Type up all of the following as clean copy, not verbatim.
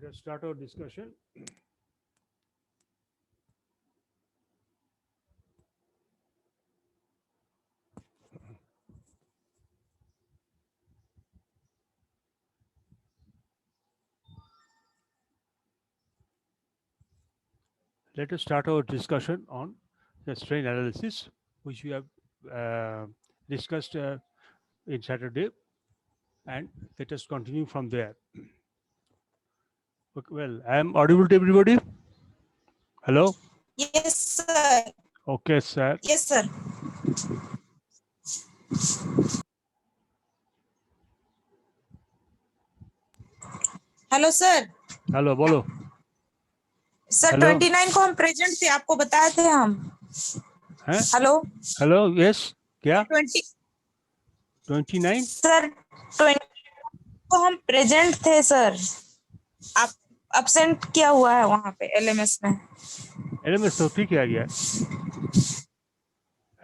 Let us start our discussion. Let us start our discussion on the strain analysis, which we have discussed in Saturday, and let us continue from there. Okay, well, I am audible to everybody. Hello. Yes, sir. Okay, sir. Yes, sir. Hello sir. Hello बोलो. Sir hello 29 को हम present थे, आपको बताए थे हम. हैं. Hello. Hello yes. क्या 20 29? सर 20 को हम प्रेजेंट थे सर. आप अब्सेंट किया हुआ है वहां पे एलएमएस में. एलएमएस तो ठीक है आ गया.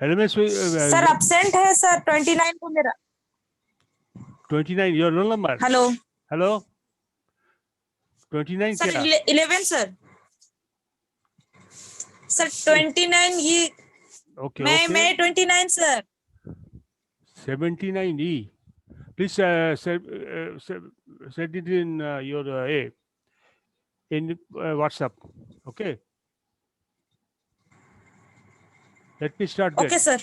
एलएमएस सर अब्सेंट है सर 29 को मेरा. 29 your roll number. Hello. Hello 29 sir क्या. 11 सर. सर 29 ये ओके मैं okay. 29 sir. 79E. Please send it in your in WhatsApp. Okay. Let me start then. Okay sir.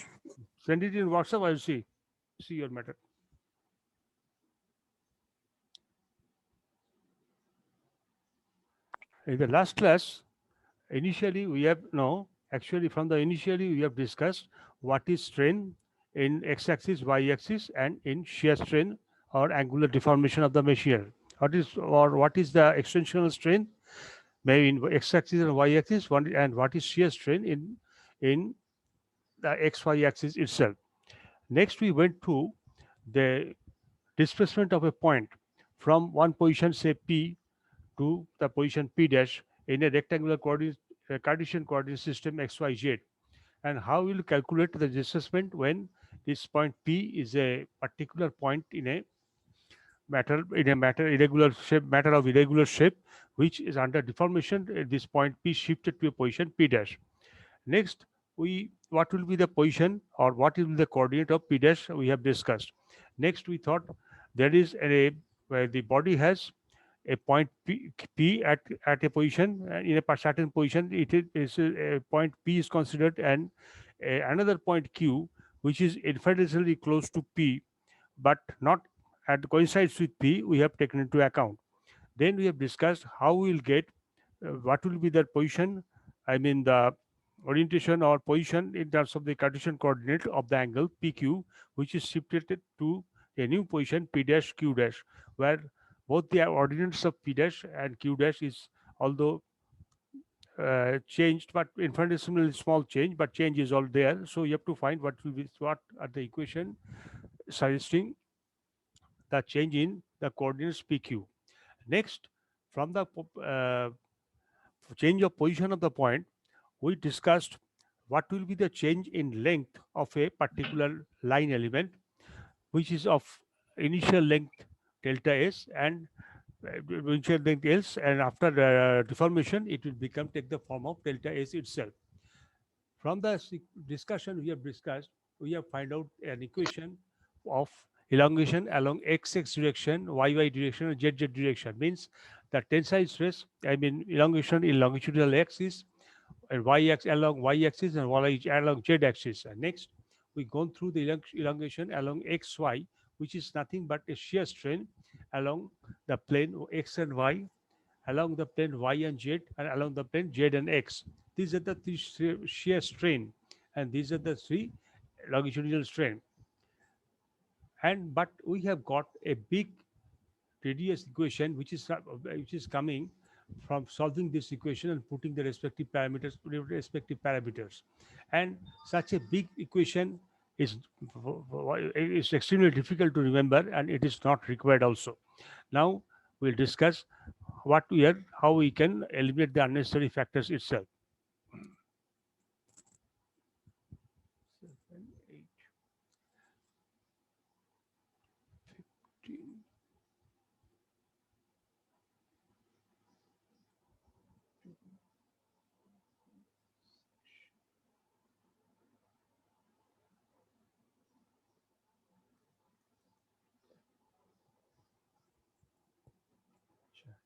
Send it in WhatsApp. I will see your matter. In the last class, initially we have actually from the initially we have discussed what is strain in x-axis, y-axis, and in shear strain or angular deformation of the machine. What is the extensional strain, maybe in x-axis and y-axis, and what is shear strain in the xy axis itself. Next, we went through the displacement of a point from one position, say P, to the position P dash in a rectangular Cartesian coordinate system XYZ, and how we'll calculate the displacement when this point P is a particular point in a matter of irregular shape, which is under deformation. At this point P shifted to a position P dash. Next, what will be the position or what will be the coordinate of P dash we have discussed. Next, we thought there is where the body has a point P at a position, in a certain position. Is a point P is considered, and another point Q, which is infinitesimally close to P, but not at coincides with P, we have taken into account. Then we have discussed how we will get what will be the position, I mean the orientation or position in terms of the Cartesian coordinate of the angle PQ, which is shifted to a new position P dash Q dash, where both the ordinates of P dash and Q dash is although changed, but infinitesimally small change, but change is all there. So you have to find what are the equation suggesting the change in the coordinates PQ. Next, from the change of position of the point, we discussed what will be the change in length of a particular line element, which is of initial length delta s and initial length s, and after deformation it will take the form of delta s itself. From the discussion we have discussed, we have find out an equation of elongation along x-x direction, y-y direction, and z-z direction. Means the tensile stress, I mean elongation in longitudinal axis, and y-axis along y-axis, and y along z-axis. And next, we gone through the elongation along xy, which is nothing but a shear strain along the plane x and y, along the plane y and z, and along the plane z and x. These are the three shear strain, and these are the three longitudinal strain. And but we have got a big radius equation which is coming from solving this equation and putting the respective parameters, and such a big equation is extremely difficult to remember, and it is not required also. Now we'll discuss how we can eliminate the unnecessary factors itself. 7, 8, 15.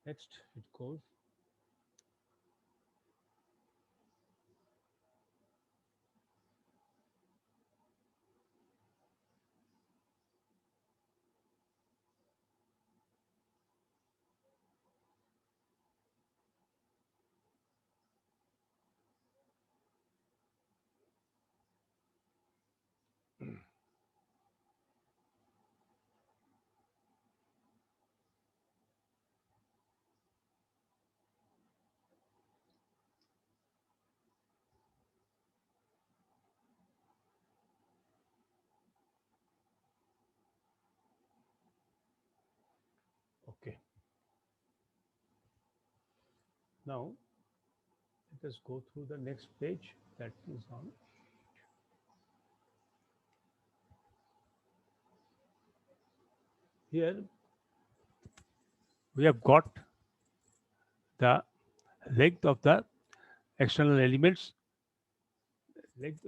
Next, it goes. Okay. Now let us go through the next page that is on. Here we have got the length of the external elements, length,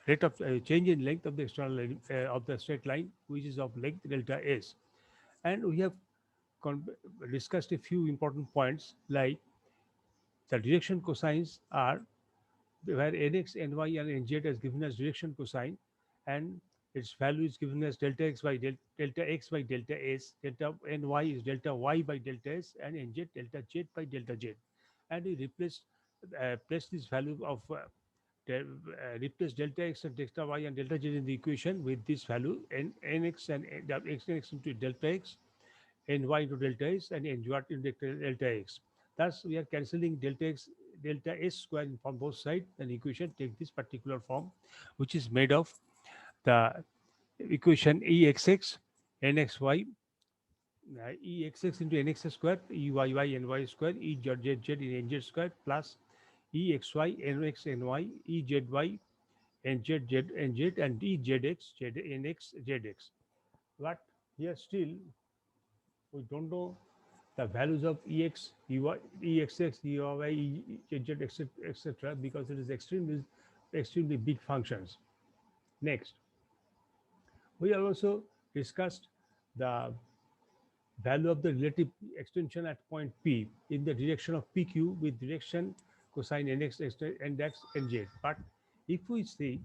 rate of change in length of the external of the straight line, which is of length delta s. And we have discussed a few important points like the direction cosines are where nx, ny, and nz is given as direction cosine, and its value is given as delta x by delta x by delta s, delta ny is delta y by delta s, and nz delta z by delta z. And we place this value of replace delta x and delta y and delta z in the equation with this value nx and x into delta x, ny into delta s, and ny into delta x. Thus, we are cancelling delta x, delta s square from both sides, and equation take this particular form, which is made of the equation exx nxy exx into nx square eyy ny square ezz in nz square plus exy nx ny ezy nz nz and ezx nx zx. But here still we don't know the values of ex, exx, ey, ez, etc. because it is extremely big functions. Next, we have also discussed the value of the relative extension at point P in the direction of PQ with direction cosine nx, nx, nz. But if we see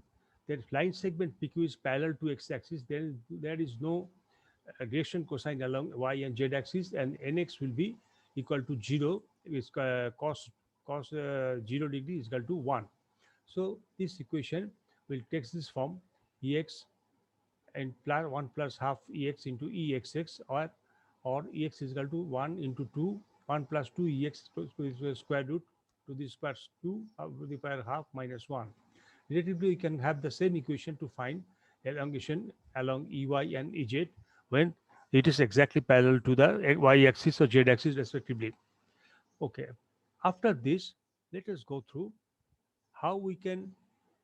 that line segment PQ is parallel to x-axis, then there is no direction cosine along y and z axis, and nx will be equal to 0, is cos 0 degree is equal to 1. So this equation will take this form ex and plus 1 plus half ex into exx, or ex is equal to 1 into 2, 1 plus 2 ex to the square root to the square 2 to the power half minus 1. Relatively, we can have the same equation to find elongation along ey and ez when it is exactly parallel to the y-axis or z-axis respectively. Okay. After this, let us go through how we can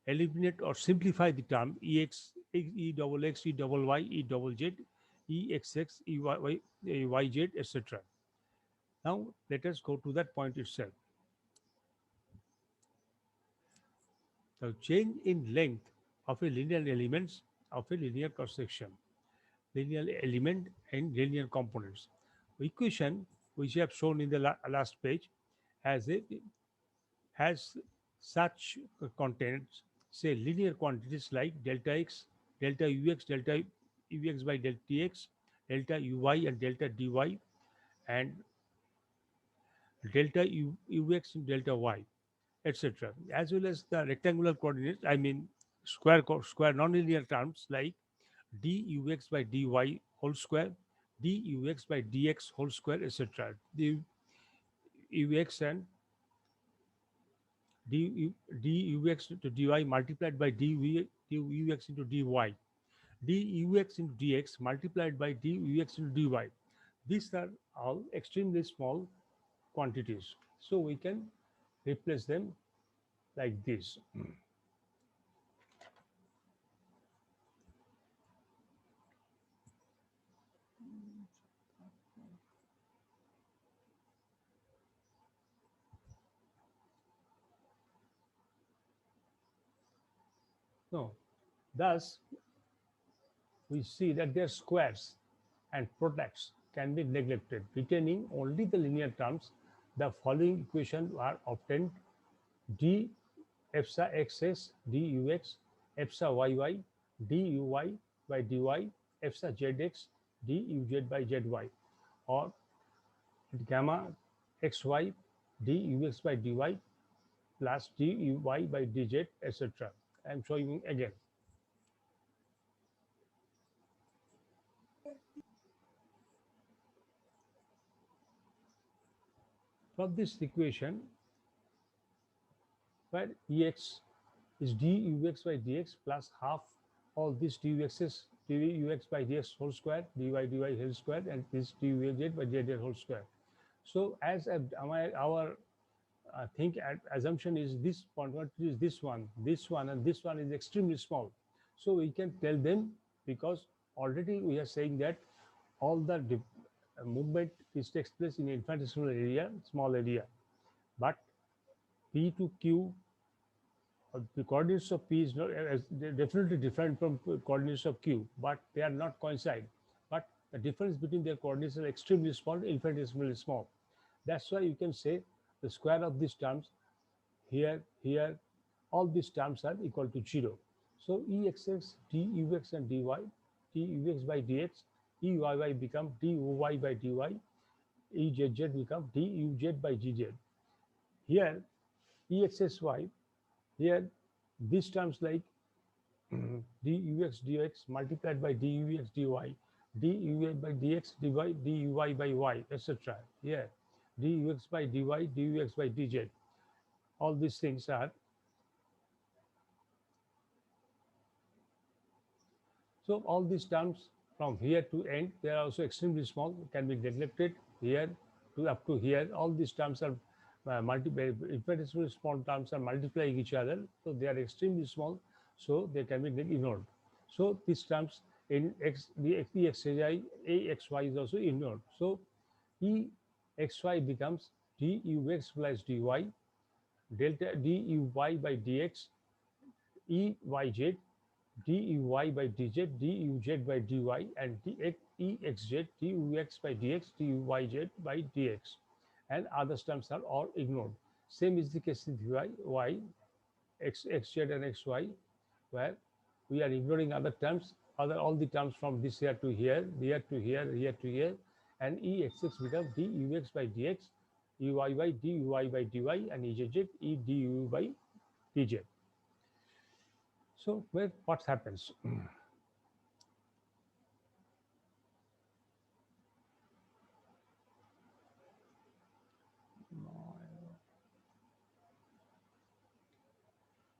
eliminate or simplify the term ex, e double x, e double y, e double z, exx, ey, yz, etc. Now let us go to that point itself. The change in length of a linear elements of a linear cross section, linear element and linear components. Equation which I have shown in the last page has a has such contents, say linear quantities like delta x, delta ux, delta ux by delta tx, delta uy and delta dy, and delta ux and delta y, etc. As well as the rectangular coordinates, I mean square nonlinear terms like dux by dy whole square, dux by dx whole square, etc. The ux and dux to dy multiplied by dux into dy, dux into dx multiplied by dux into dy. These are all extremely small quantities. So we can replace them like this. No, thus we see that their squares and products can be neglected. Retaining only the linear terms, the following equations are obtained: d epsa xs dux, epsa yy duy by dy, epsa zx duz by zy, or gamma xy dux by dy plus duy by dz, etc. I am showing again. From this equation, where ex is dux by dx plus half all this dux's dux by dx whole square, dy whole square, and this duz by dz whole square. So as our think assumption is this quantity is this one, and this one is extremely small. So we can tell them, because already we are saying that all the movement is takes place in infinitesimal area, small area, but P to Q, the coordinates of P is not definitely different from coordinates of Q, but they are not coincide. But the difference between their coordinates is extremely small, infinitesimally small. That's why you can say the square of these terms here, all these terms are equal to 0. So Exx, dux and dy, dux by dx, Eyy become duy by dy, Ezz become duz by gz. Here, Exsy, here these terms like dux dx multiplied by dux dy, dux by dx duy by y, etc. Here, dux by dy, dux by dz. All these things are, so all these terms from here to end, they are also extremely small, can be neglected. Here to up to here, all these terms are infinitesimally small terms are multiplying each other, so they are extremely small, so they can be ignored. So these terms in x, the exi, axy is also ignored. So exy becomes dux plus dy, delta duy by dx, eyz duy by dz, duz by dy, and exz dux by dx, duyz by dx, and other terms are all ignored. Same is the case with y, xz and xy, where we are ignoring other terms, all the terms from this here to here, here to here, here to here, and exx becomes dux by dx, uy by duy by dy, and ezz edu by dz. So where what happens?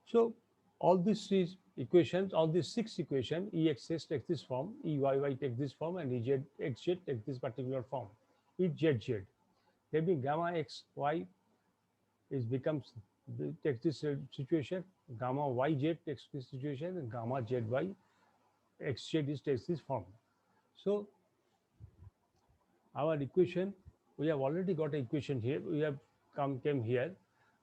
So all these three equations, all these six equations, Exs takes this form, Eyy takes this form, and Exz takes this particular form. Ezz, maybe gamma xy is becomes takes this situation, gamma yz takes this situation, and gamma zy xz is takes this form. So our equation, we have already got an equation here. We have came here,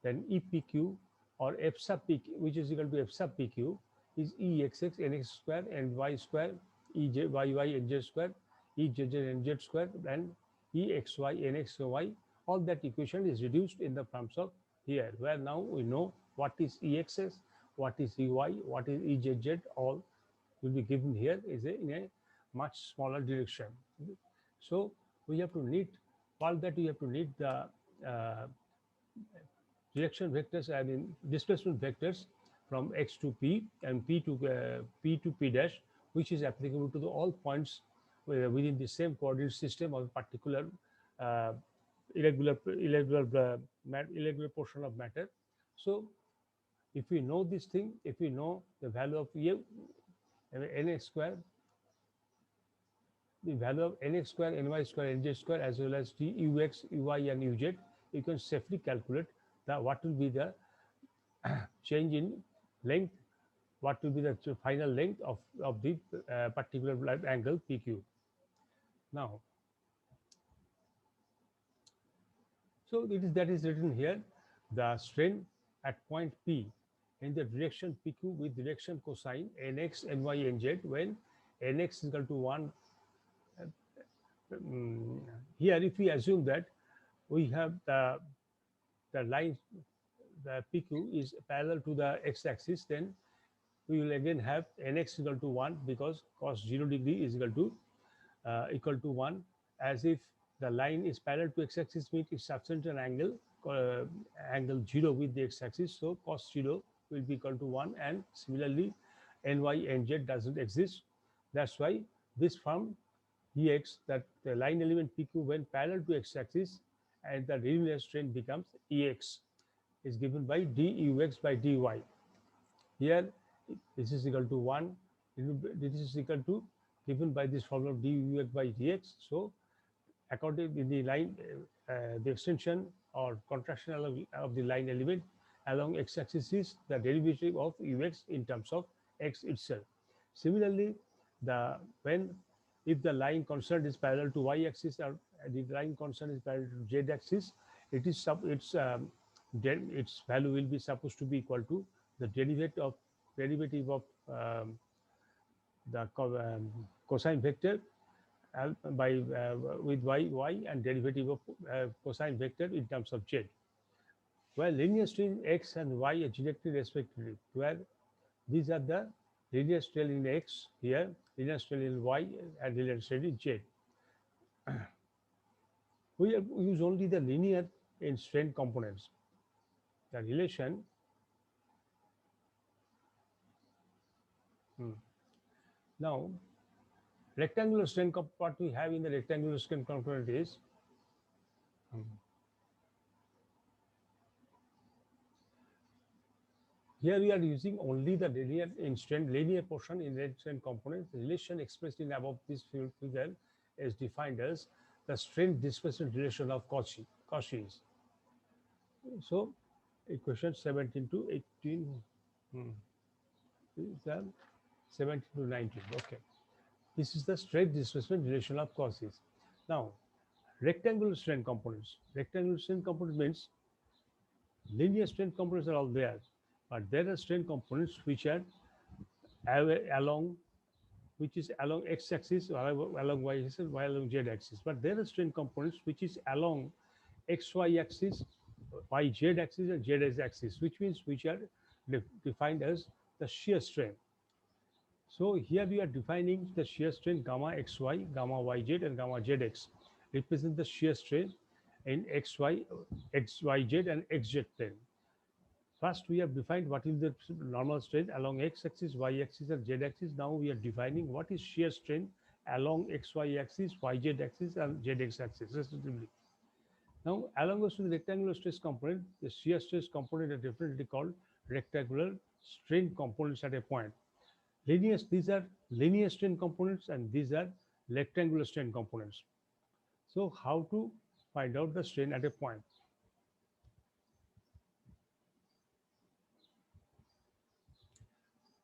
then EPQ or f sub PQ, which is equal to f sub PQ, is Exx nx square and y square, Ey nz square, Ezz nz square, and Exy nx y. All that equation is reduced in the terms of here, where now we know what is Exs, what is Ey, what is Ezz, all will be given here is in a much smaller direction. So we have to need, for that we have to need the uh, direction vectors, I mean displacement vectors from x to p and p to p dash, which is applicable to the all points within the same coordinate system of a particular uh, irregular portion of matter. So if we know this thing, if we know the value of nx square, the value of nx square, ny square, nz square, as well as ux, uy, and uz, you can safely calculate what will be the change in length, what will be the final length of the particular angle PQ. Now, so it is that is written here, the strain at point P in the direction PQ with direction cosine nx, ny, nz when nx is equal to 1. um, Here, if we assume that we have the line, the PQ is parallel to the x-axis, then we will again have nx equal to 1 because cos 0 degree is equal to 1, as if the line is parallel to x-axis means it subtends an angle, uh, angle 0 with the x-axis, so cos 0 will be equal to 1, and similarly ny and z doesn't exist. That's why this form Ex, that the line element PQ when parallel to x-axis and the linear strain becomes Ex, is given by dux by dy. Here this is equal to 1, this is equal to given by this formula dux by dx. So according to the line, the extension or contraction of the line element along x-axis is the derivative of ux in terms of x itself. Similarly, the when if the line concerned is parallel to y-axis or the line concerned is parallel to z-axis, it is its value will be supposed to be equal to the derivative of the cosine vector by with y and derivative of cosine vector in terms of z, where linear strain x and y are directed respectively, where these are the linear strain in x here, linear strain in y, and linear strain in z. We use only the linear in strain components. The relation now rectangular strain what we have in the rectangular strain component is here we are using only the linear portion in the strain component. The relation expressed in above this figure is defined as the strain displacement relation of Cauchy's. So equation 17 to 18, is 17 to 19. Okay, this is the strain displacement relation of Cauchy's. Now, rectangular strain components. Rectangular strain component means linear strain components are all there, but there are strain components which are along which is along x-axis, along y-axis, y along z-axis. But there are strain components which is along xy axis, yz axis, and z axis, which means which are defined as the shear strain. So here we are defining the shear strain gamma xy, gamma yz, and gamma zx represent the shear strain in xy, xyz, and xz plane. First, we have defined what is the normal strain along x-axis, y-axis, and z-axis. Now we are defining what is shear strain along xy axis, yz axis, and zx axis respectively. Now, along with the rectangular stress component, the shear stress component are differently called rectangular strain components at a point. These are linear strain components, and these are rectangular strain components. So, how to find out the strain at a point?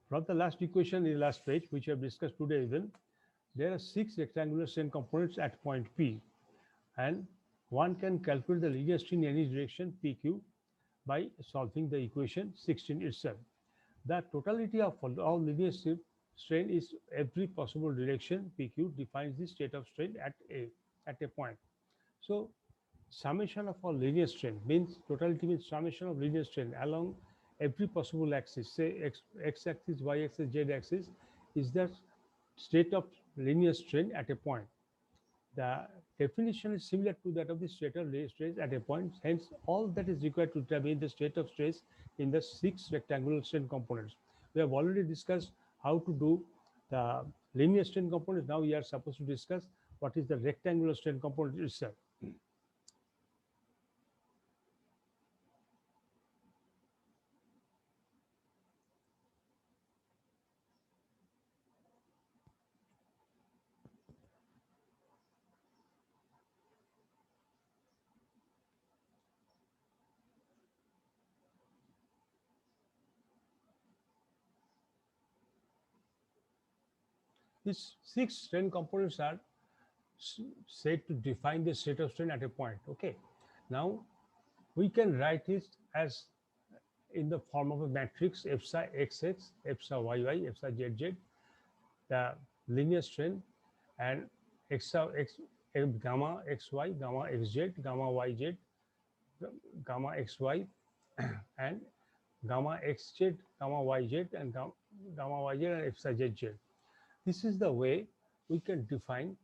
From the last equation in the last page, which we have discussed today even, there are 6 rectangular strain components at point P, and one can calculate the linear strain in any direction PQ by solving the equation 16 itself. The totality of all linear strain is every possible direction PQ defines the state of strain at a point. So summation of all linear strain means totality means summation of linear strain along every possible axis, say x-axis, y-axis, z-axis, is the state of linear strain at a point. The definition is similar to that of the state of stress at a point. Hence, all that is required to determine the state of stress in the 6 rectangular strain components. We have already discussed how to do the linear strain components. Now we are supposed to discuss what is the rectangular strain component itself. These 6 strain components are said to define the state of strain at a point. Okay. Now we can write it as in the form of a matrix epsa xx, epsa yy, epsa zz, the linear strain, and epsa x, gamma xy, gamma xz, gamma yz, gamma xy, and gamma xz, gamma yz, and gamma yz and epsa zz. This is the way we can define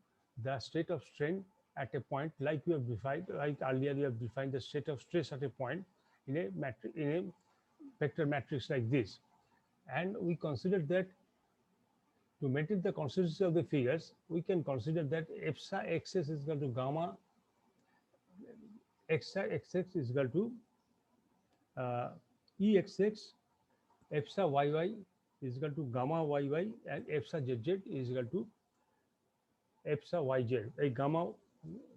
the state of strain at a point, like we have defined, like earlier we have defined the state of stress at a point in a matrix, in a vector matrix like this. And we consider that to maintain the consistency of the figures, we can consider that epsa xs is equal to gamma epsa xx is equal to uh, exx, epsa yy is equal to gamma yy, and epsa zz is equal to epsa yz, a gamma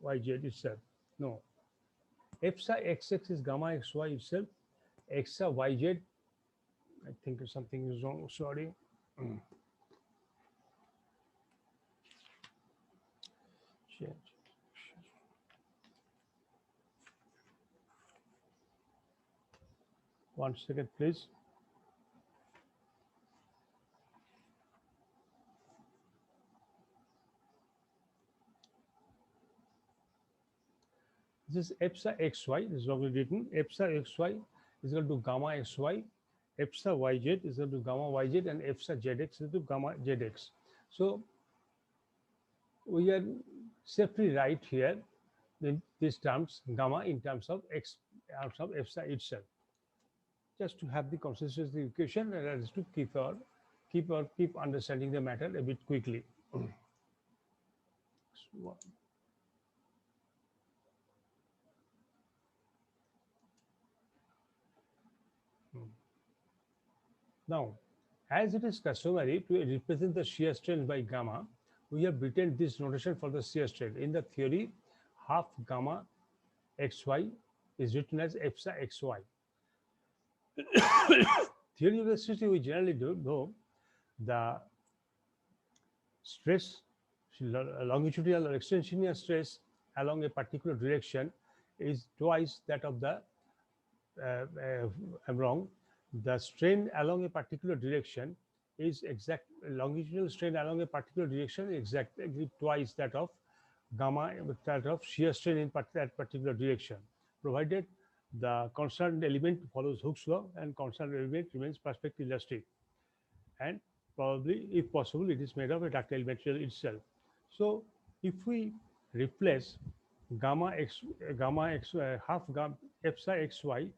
yz itself. No, epsa xx is gamma xy itself, epsa yz, I think something is wrong, sorry. Change. One second, please. This is epsa xy, this is already written. Epsa xy is equal to gamma xy, epsa yz is equal to gamma yz, and epsa zx is equal to gamma zx. So we are safely right here in these terms, gamma in terms of x, terms of epsa itself. Just to have the consistency of the equation, and as to keep understanding the matter a bit quickly. So, now, as it is customary to represent the shear strain by gamma, we have written this notation for the shear strain. In the theory, half gamma xy is written as epsa xy. Theory of elasticity, we generally do know the stress, longitudinal or extensional stress along a particular direction is twice that of the, I'm wrong, the strain along a particular direction is exact, longitudinal strain along a particular direction is exactly twice that of gamma, that of shear strain in that particular direction, provided the constant element follows Hooke's law and constant element remains perfectly elastic, and probably, if possible, it is made of a ductile material itself. So if we replace gamma x half gamma epsa xy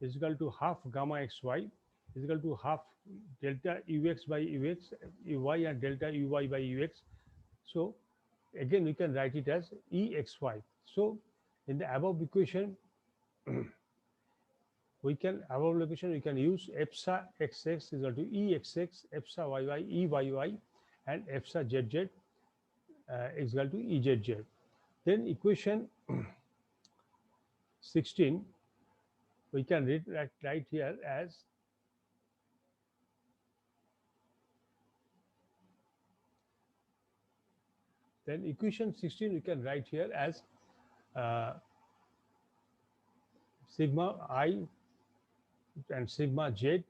is equal to half gamma xy is equal to half delta ux by ux, uy, and delta uy by ux. So again we can write it as exy. So in the above equation, we can, above location we can use epsa xx is equal to exx, epsa yy eyy, and epsa zz is equal to ezz. Then equation 16 we can read right here as, then equation 16 we can write here as uh, sigma I and sigma z,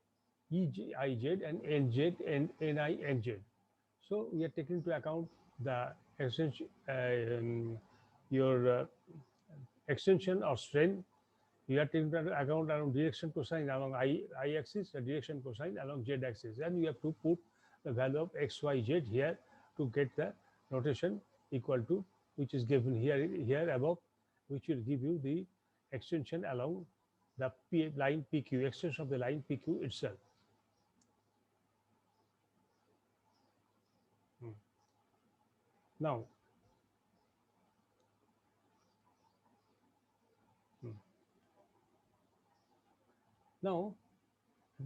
Ej and nz and ni nz. So we are taking into account the extension, your extension or strain. We are taking into account along direction cosine along I axis, the direction cosine along z axis, and we have to put the value of x, y, z here to get the notation equal to, which is given here above, which will give you the extension along the line PQ, extension of the line PQ itself. Now, now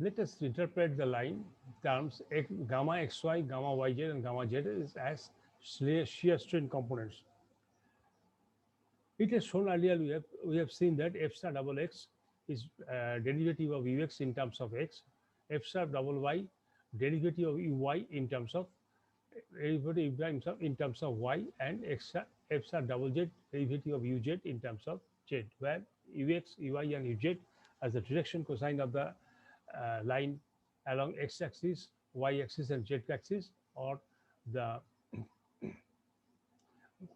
let us interpret the line terms gamma xy, gamma yz, and gamma z is as shear strain components. It is shown earlier, we have seen that f star double x is derivative of ux in terms of x, f star double y derivative of uy in terms of y, and f star double z derivative of uz in terms of z, where ux, uy, and uz as the direction cosine of the line along x-axis, y-axis, and z-axis, or the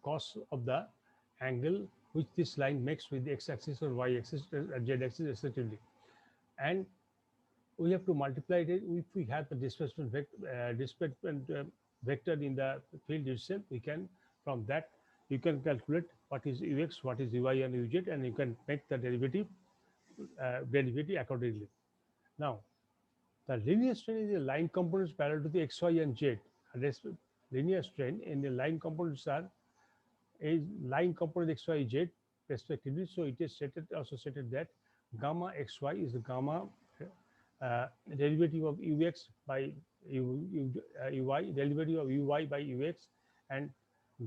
cos of the angle which this line makes with the x-axis or y-axis and z-axis respectively. And we have to multiply it if we have the displacement vector in the field itself. We can, from that you can calculate what is ux, what is uy and uz, and you can make the derivative accordingly. Now, the linear strain is the line components parallel to the x, y, and z. Linear strain in the line components are a line component x, y, z respectively. So it is also stated that gamma xy is the gamma derivative of ux by uy, derivative of uy by ux, and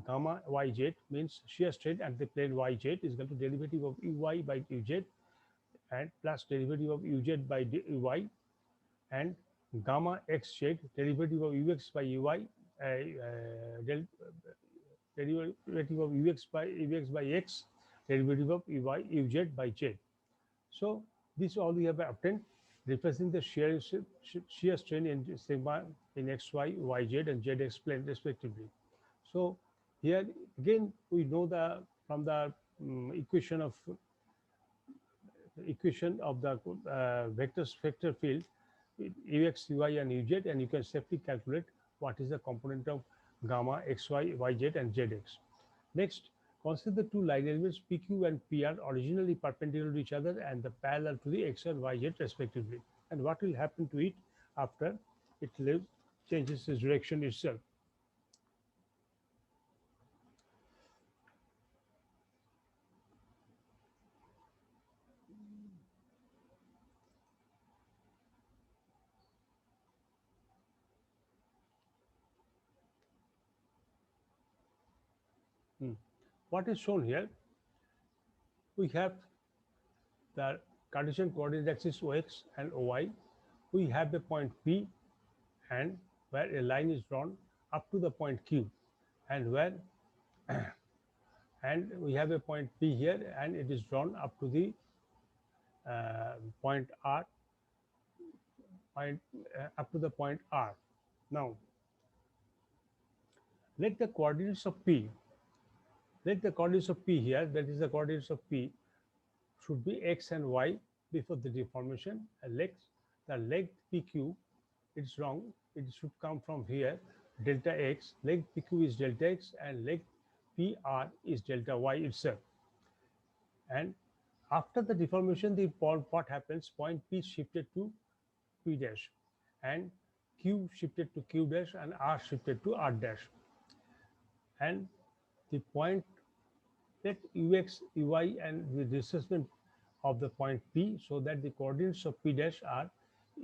gamma yz means shear strain at the plane yz is equal to derivative of uy by uz and plus derivative of uz by uy, and gamma xz derivative of ux by uy, derivative of ux by x, derivative of uz by z. So this all we have obtained, representing the shear strain in sigma in xy, yz, and zx plane respectively. So here again we know the from the equation of the vector field ux, uy, and uz, and you can safely calculate what is the component of gamma xy, yz, and zx. Next, consider the two line elements PQ and PR originally perpendicular to each other and the parallel to the x and yz respectively. And what will happen to it after it changes its direction itself? Hmm. What is shown here? We have the Cartesian coordinate axis OX and OY. We have a point P and where a line is drawn up to the point Q, and where and we have a point P here and it is drawn up to the point R, point up to the point R. Now let the coordinates of P, let the coordinates of P here, that is the coordinates of P should be x and y before the deformation. The length PQ, it's wrong, it should come from here, delta x, length PQ is delta x, and length PR is delta y itself. And after the deformation, what happens? Point P shifted to P dash, and Q shifted to Q dash, and R shifted to R dash. And the point, let ux, uy, and the displacement of the point P, so that the coordinates of P dash are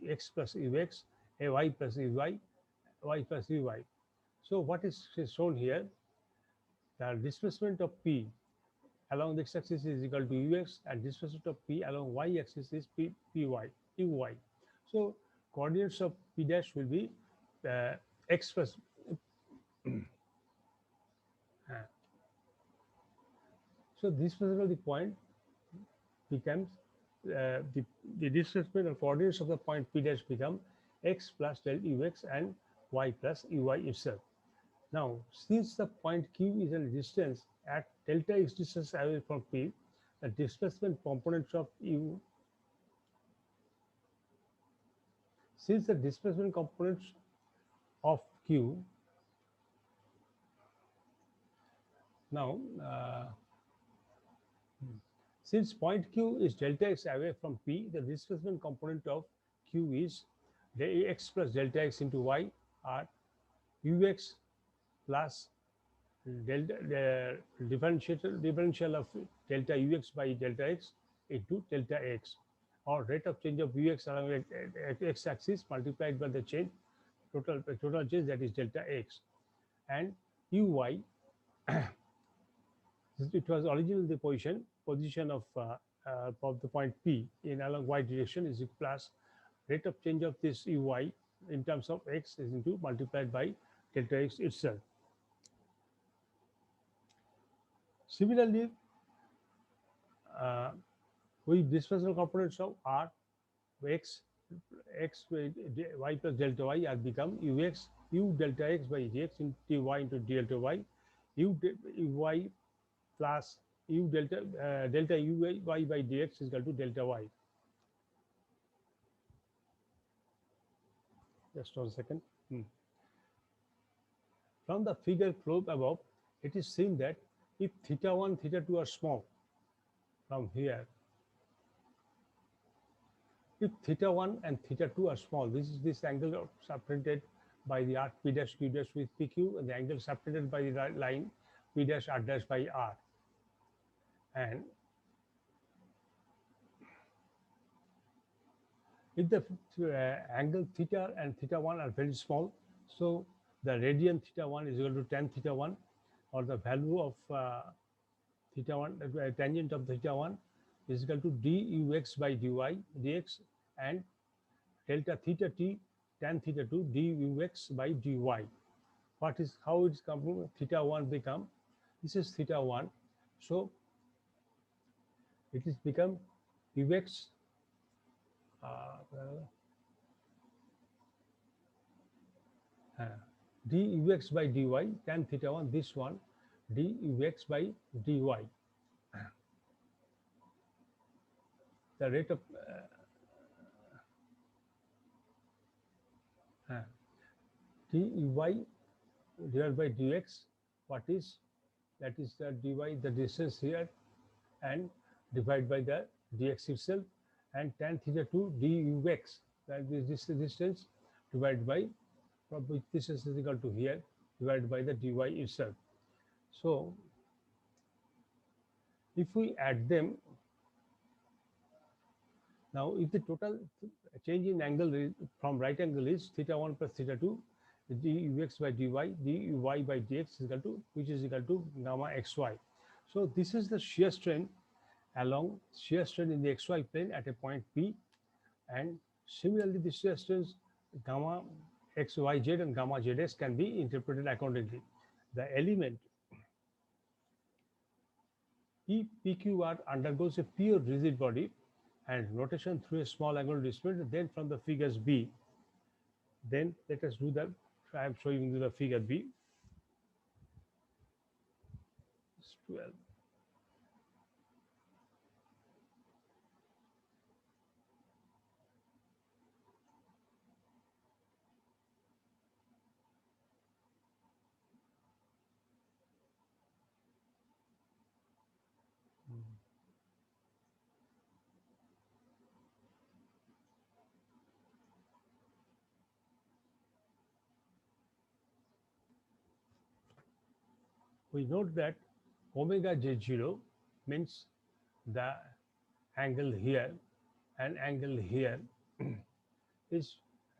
x plus ux, y plus uy, y plus uy. So what is shown here? The displacement of P along the x-axis is equal to ux, and displacement of P along y-axis is uy. So coordinates of P dash will be x plus so this of the point becomes the displacement or coordinates of the point P dash become x plus del ux and y plus uy itself. Now, since the point Q is a distance at delta x distance away from P, the displacement components of U, since the displacement components of Q, now since point Q is delta x away from P, the displacement component of Q is x plus delta x into y, or ux plus delta differential of delta ux by delta x into delta x, or rate of change of ux along x-axis multiplied by the change total change, that is delta x, and uy it was originally the position of the point P in along y direction is plus rate of change of this uy in terms of x is into multiplied by delta x itself. Similarly, with displacement components of r, x, x y plus delta y are become ux u delta x by dx into y into d delta y y plus u delta delta u y by dx is equal to delta y. Just 1 second. From the figure close above, it is seen that if theta 1, theta 2 are small, from here, if theta 1 and theta 2 are small, this is this angle subtended by the arc P dash Q dash with PQ, and the angle subtended by the line P dash R dash by R. And if the angle theta and theta 1 are very small, so the radian theta 1 is equal to tan theta 1, or the value of theta 1, tangent of theta 1 is equal to dux by dy dx, and delta theta t tan theta 2 dux by dy. What is, how it's come, theta 1 become, this is theta 1, so it is become ux uh, dux by dy tan theta 1, this one dux by dy, the rate of dy divided by dx, what is, that is the dy, the distance here, and divided by the dx itself, and tan theta 2 dux, that is this distance, divided by, from which this is equal to here, divided by the dy itself. So if we add them, now if the total change in angle from right angle is theta 1 plus theta 2, dux by dy, dy by dx is equal to, which is equal to gamma xy. So this is the shear strain along, shear strain in the xy plane at a point P, and similarly the shear strains gamma xyz and gamma zs can be interpreted accordingly. The element EPQR undergoes a pure rigid body and rotation through a small angular displacement. Then from the figures B, then let us do that. I am showing you the figure B. It's 12. We note that omega j0 means the angle here and angle here is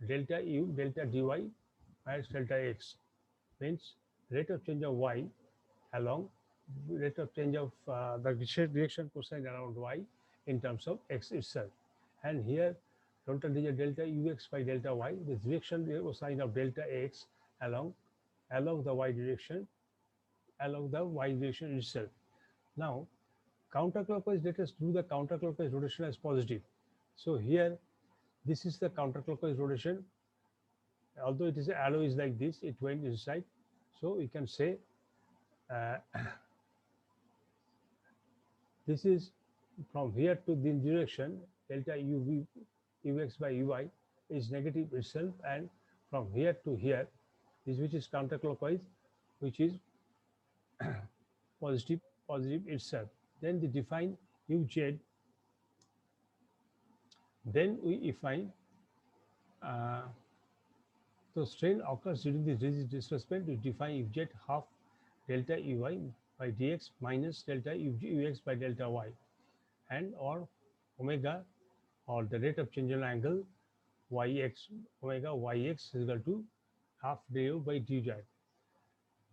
delta u delta dy minus delta x, means rate of change of y along rate of change of the direction cosine around y in terms of x itself. And here total digit delta ux by delta y, the direction cosine of delta x along the y direction, along the y direction itself. Now counterclockwise, let us do the counterclockwise rotation as positive. So here this is the counterclockwise rotation, although it is arrow is like this, it went inside, so we can say uh, this is from here to this direction, delta uv ux by uy is negative itself, and from here to here, this which is counterclockwise, which is positive itself. Then we define uz, then we define so strain occurs during the rigid displacement. We define uz half delta uy by dx minus delta ux by delta y, and or omega, or the rate of change in angle yx, omega yx is equal to half du by dz.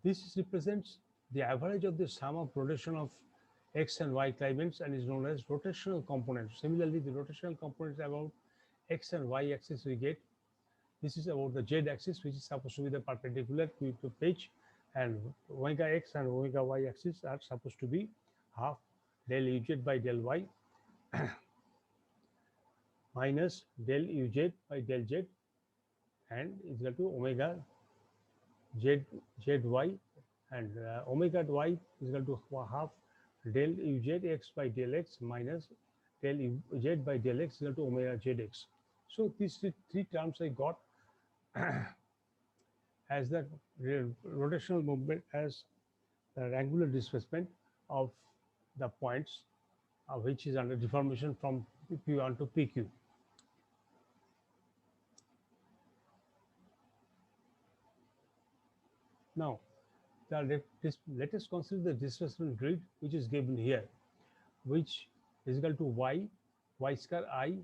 This represents the average of the sum of rotation of x and y climates and is known as rotational component. Similarly, the rotational component about x and y axis we get. This is about the z axis, which is supposed to be the perpendicular to pitch, and omega x and omega y axis are supposed to be half del uz by del y. minus del uz by del z, and is equal to omega z zy, and omega y is equal to half del uz x by del x minus del z by del x is equal to omega zx. So these three terms I got as the rotational movement, as the angular displacement of the points which is under deformation from P1 to PQ. Now, let us consider the displacement grid which is given here, which is equal to y square I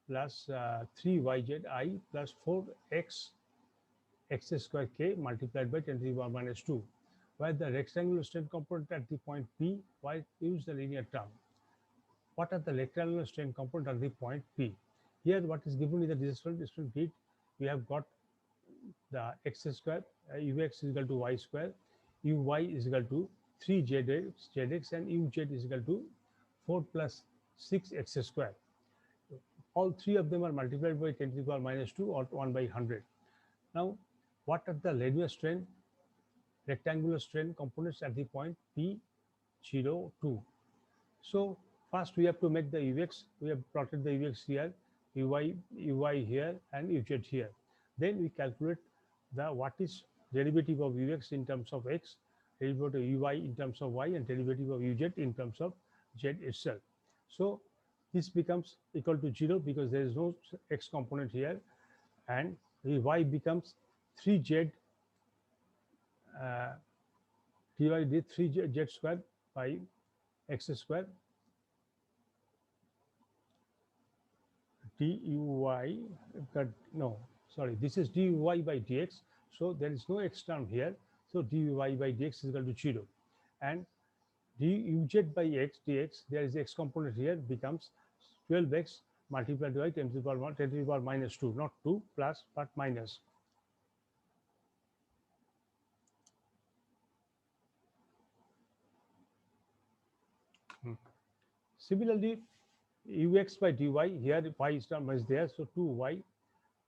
plus 3yz I plus 4x x square k multiplied by 10 to the power minus 2, where the rectangular strain component at the point P, why use the linear term. What are the rectangular strain component at the point P? Here, what is given is the displacement grid. We have got the x square, ux is equal to y square, uy is equal to 3zx, and uz is equal to 4 plus 6x square. All three of them are multiplied by 10 to the power minus 2 or 1 by 100. Now, what are the linear strain, rectangular strain components at the point P 0, 2? So first we have to make the ux. We have plotted the ux here, uy here, and uz here. Then we calculate the what is derivative of ux in terms of x, derivative of uy in terms of y, and derivative of uz in terms of z itself. So this becomes equal to 0 because there is no x component here, and the y becomes 3z uh, divided 3z square by x square duy, but no, sorry, this is dy by dx. So there is no x term here. So dy by dx is equal to 0. And duz by x dx, there is x component here, becomes 12x multiplied by 10 to the power 1, 10 to the power minus 2, not 2 plus, but minus. Similarly, ux by dy, here y term is there, so 2y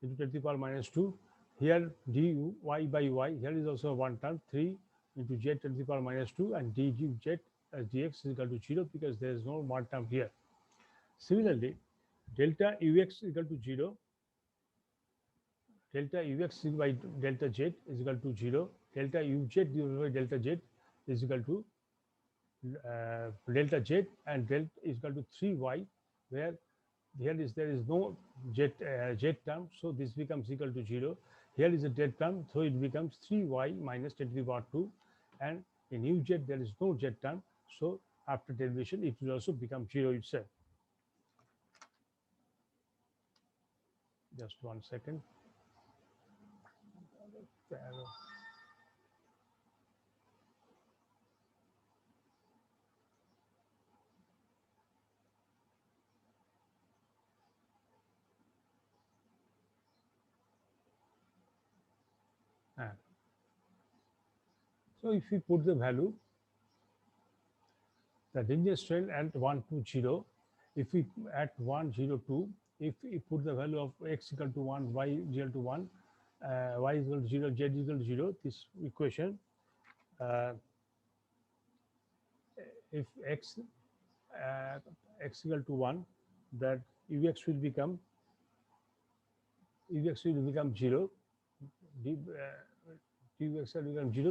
into 10 to the power minus 2. Here dy by y, here is also one term, 3 into z 10 to the power minus 2, and dz as dx is equal to 0 because there is no one term here. Similarly, delta ux is equal to 0, delta ux by delta z is equal to 0, delta uz divided by delta z is equal to delta z, and delta is equal to 3y, where here is there is no z term, so this becomes equal to 0. Here is a z term, so it becomes 3y minus 10 to the power 2, and in uz there is no z term, so after derivation it will also become 0 itself. Just 1 second. So if we put the value, the linear strain at 1, 2, 0, if we at 1, 0, 2, if we put the value of x equal to 1, y equal to 1, y is equal to 0, z is equal to 0, this equation, uh, if x equal to 1, that ux will become 0, dux will become 0,